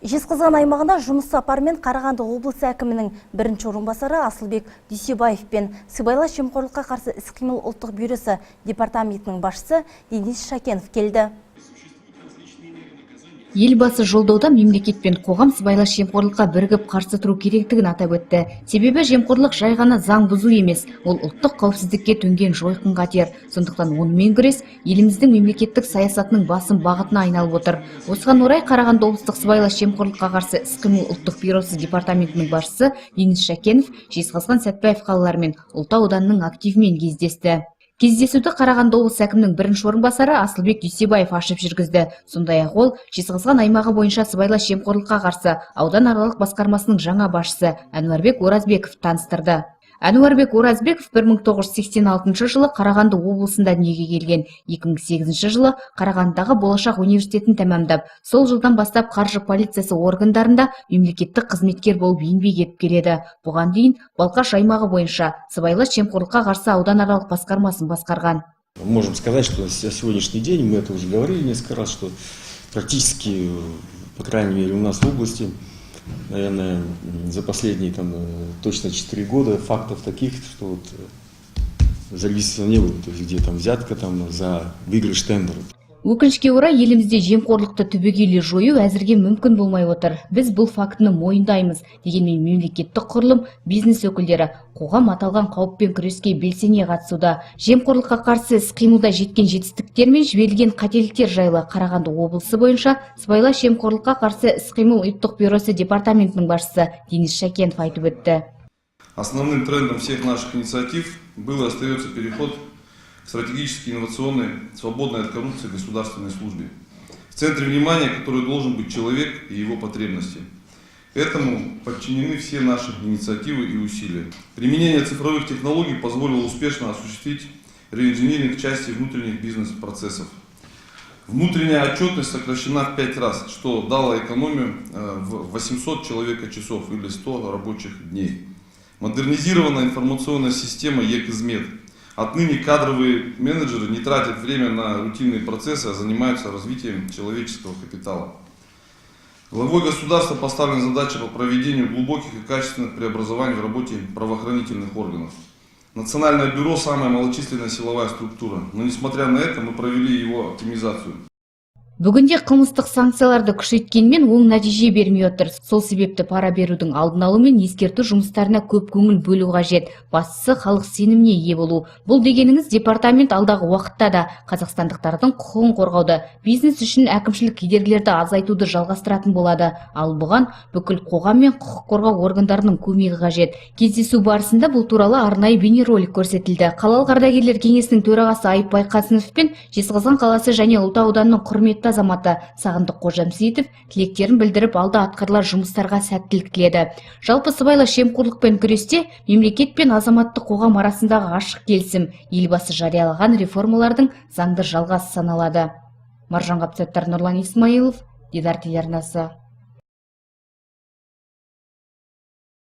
Жезқазған аймағында жұмыс сапарымен Қарағанды облысы әкімінің бірінші орынбасары Асылбек Дүйсебаев пен сыбайлас жемқорлыққа қарсы іс-қимыл ұлттық бюросы департаментінің басшысы Денис Шакенов келді. Елбасы жолдауда мемлекет пен қоғам сыбайлас жемқорлыққа бірігіп қарсы тұру керектігін атап өтті. Себебі жемқорлық жай ғана заң бұзу емес, ол ұлттық қауіпсіздікке төнген жойқын қатер. Сондықтан онымен күрес еліміздің мемлекеттік саясатының басым бағытына айналып отыр. Осыған орай Қарағанды облыстық сыбайлас жемқорлыққа қарсы іс-қимыл ұлттық бюросы департаментінің басшысы Денис Шакенов Жезқазған Сәтпаев қалалары мен Ұлытау ауданының активімен кездесті. Кездесуді Қарағанды облысы әкімінің бірінші орынбасары Асылбек Дүйсебаев ашып жүргізді. Сондай-ақ ол Жезқазған аймағы бойынша сыбайлас жемқорлыққа қарсы ауданаралық басқармасының жаңа басшысы Әнуарбек Оразбеков таныстырды. Әнуарбек Оразбеков 1986 жылы Қарағанды облысында дүниеге келген. 2008 жылы Қарағандыдағы Болашақ университетін тәмамдап, сол жылдан бастап қаржы полициясы органдарында мемлекеттік қызметкер болып еңбек етіп келеді. Бұған дейін Балқаш аймағы бойынша сыбайлас жемқорлыққа қарсы ауданаралық басқармасын басқарған. Можем сказать, что на сегодняшний день, мы это уже говорили несколько раз, что практически, по крайней мере, у нас в области, наверное, за последние точно 4 года фактов таких, что вот зарегистрировано не было, то есть где взятка за выигрыш тендера. Өкінішке орай елімізде жемқорлықты түбегейлі жою әзірге мүмкін болмай отыр. Біз бұл фактіні мойындаймыз. Дегенмен мемлекеттік құрылым, бизнес өкілдері, қоғам аталған қауіппен күреске белсене қатысуда. Жемқорлыққа қарсы іс-қимылда жеткен жетістіктер мен жіберілген қателіктер жайлы Қарағанды облысы бойынша сыбайлас жемқорлыққа қарсы іс-қимыл ұлттық бюросы департаментінің басшысы Денис Шакенов айтып өтті. Основным трендом всех наших инициатив был и остается переход к стратегически инновационной, свободной от коррупции государственной службе. В центре внимания, который должен быть человек и его потребности. Этому подчинены все наши инициативы и усилия. Применение цифровых технологий позволило успешно осуществить реинжиниринг части внутренних бизнес-процессов. Внутренняя отчетность сокращена в 5 раз, что дало экономию в 800 человека-часов или 100 рабочих дней. Модернизирована информационная система ЕКИЗМЕД. Отныне кадровые менеджеры не тратят время на рутинные процессы, а занимаются развитием человеческого капитала. Главой государства поставлена задача по проведению глубоких и качественных преобразований в работе правоохранительных органов. Национальное бюро – самая малочисленная силовая структура, но несмотря на это мы провели его оптимизацию. Бүгінде қылмыстық санкцияларды күшейткенмен оң нәтиже бермей отыр. Сол себепті пара берудің алдын алу мен ескерту жұмыстарына көп көңіл бөлу қажет. Бастысы халық сеніміне ие болу. Бұл дегеніңіз департамент алдағы уақытта да қазақстандықтардың құқығын қорғауды, бизнес үшін әкімшілік кедергілерді азайтуды жалғастыратын болады. Ал бұған бүкіл қоғам мен құқық қорғау органдарының көмегі қажет. Кездесу барысында бұл туралы арнайы бейнеролик көрсетілді. Қалалық ардагерлер кеңесінің төрағасы Айыпбай Қасымов пен Жезқазған қаласы және Ұлытау ауданының құрметті азаматы Сағындық Қожамсейітов тілектерін білдіріп алда атқарылар жұмыстарға сәттілік тіледі. Жалпы сыбайлас жемқорлықпен күресте мемлекет пен азаматтық қоғам арасындағы ашық келісім елбасы жариялаған реформалардың заңды жалғасы саналады. Маржан Ғабдсаттар, Нұрлан Исмаилов, Дидар телеарнасы.